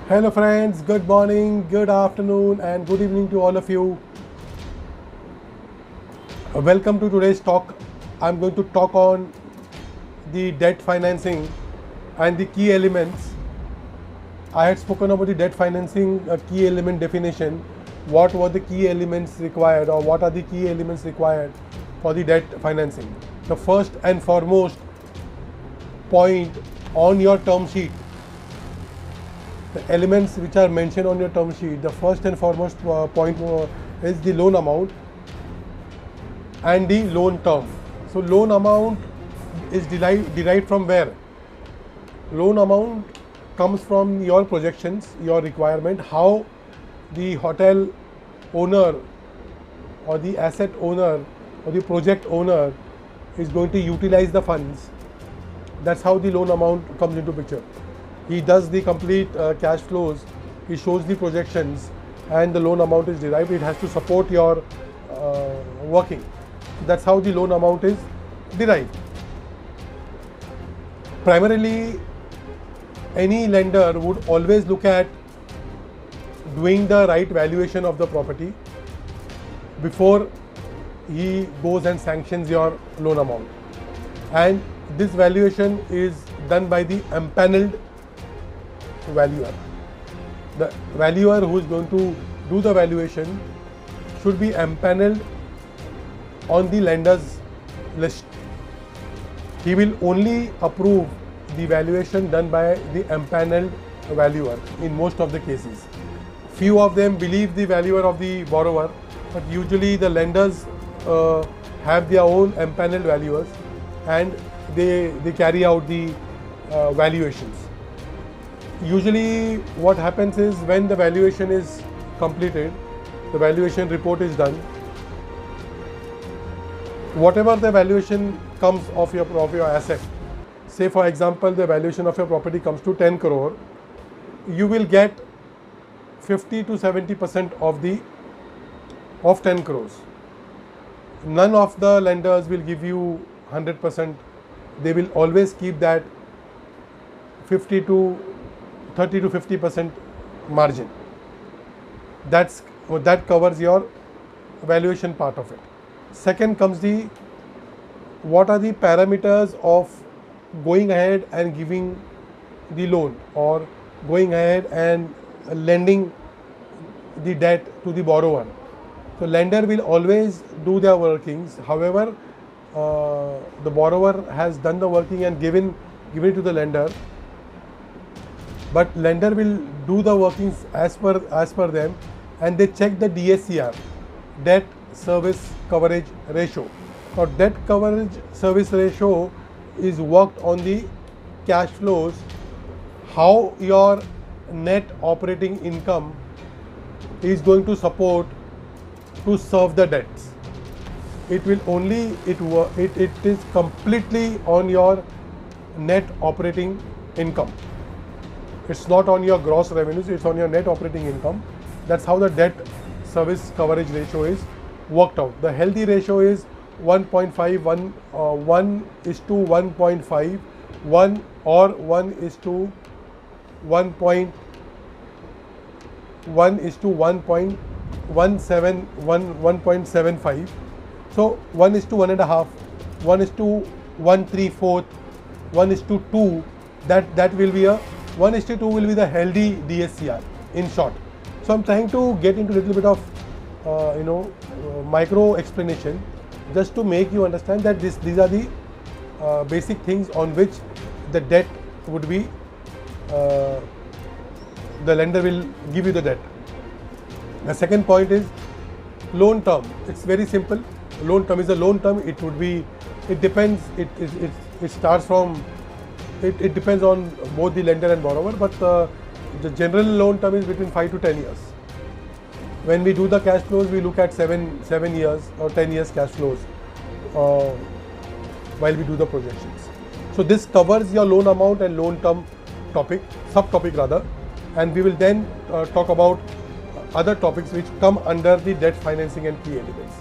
Hello friends, good morning, good afternoon and good evening to all of you. Welcome to today's talk. I'm going to talk on the debt financing and the key elements. I had spoken about the debt financing key element definition. What were the key elements required, or what are the key elements required for the debt financing? The first and foremost point on your term sheet, the elements which are mentioned on your term sheet, the first and foremost point is the loan amount and the loan term. So loan amount is derived from where? Loan amount comes from your projections, your requirement, how the hotel owner or the asset owner or the project owner is going to utilize the funds. That's how the loan amount comes into picture. He does the complete cash flows, he shows the projections, and the loan amount is derived. It has to support your working. That's how the loan amount is derived. Primarily, any lender would always look at doing the right valuation of the property before he goes and sanctions your loan amount. And this valuation is done by the empaneled valuer. The valuer who is going to do the valuation should be empaneled on the lender's list. He will only approve the valuation done by the empaneled valuer in most of the cases. Few of them believe the valuer of the borrower, but usually the lenders have their own empaneled valuers and they carry out the valuations. Usually what happens is, when the valuation is completed, the valuation report is done, whatever the valuation comes of your asset, say for example the valuation of your property comes to 10 crore, you will get 50 to 70% of 10 crores. None of the lenders will give you 100%. They will always keep that 30 to 50% margin. That covers your valuation part of it. Second comes what are the parameters of going ahead and giving the loan, or going ahead and lending the debt to the borrower. So lender will always do their workings. However, the borrower has done the working and given it to the lender, but lender will do the workings as per them, and they check the DSCR, debt service coverage ratio. Now debt coverage service ratio is worked on the cash flows, how your net operating income is going to support to serve the debts. It is completely on your net operating income. It's not on your gross revenues, it's on your net operating income. That's how the debt service coverage ratio is worked out. The healthy ratio is 1.5, 1 is to 1.5, 1 or 1 is to 1.1 is to 1.75. So 1 is to 1.5, 1 is to 1/3/4, 1 is to 2. That will be a 1:2 will be the healthy DSCR in short. So I'm trying to get into a little bit of micro explanation just to make you understand that these are the basic things on which the debt would be, the lender will give you the debt. The second point is loan term. It's very simple. Loan term is a loan term. It depends. It starts from, it depends on both the lender and borrower, but the general loan term is between 5 to 10 years. When we do the cash flows, we look at 7 years or 10 years cash flows while we do the projections. So this covers your loan amount and loan term subtopic rather, and we will then talk about other topics which come under the debt financing and key elements.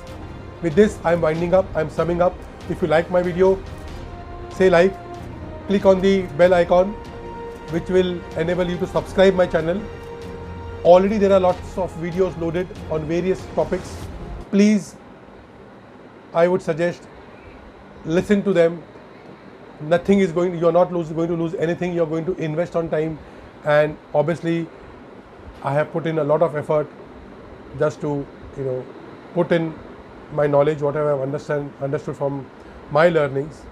With this, I am winding up, I am summing up. If you like my video, say like, click on the bell icon, which will enable you to subscribe my channel. Already there are lots of videos loaded on various topics. Please, I would suggest, listen to them. Nothing is going, you're not going to lose anything. You're going to invest on time, and obviously I have put in a lot of effort just to put in my knowledge, whatever I've understood from my learnings.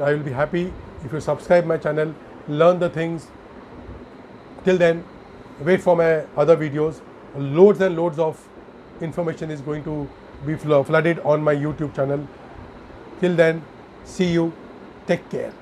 I will be happy if you subscribe my channel, learn the things. Till then, wait for my other videos. Loads and loads of information is going to be flooded on my YouTube channel. Till then, see you. Take care.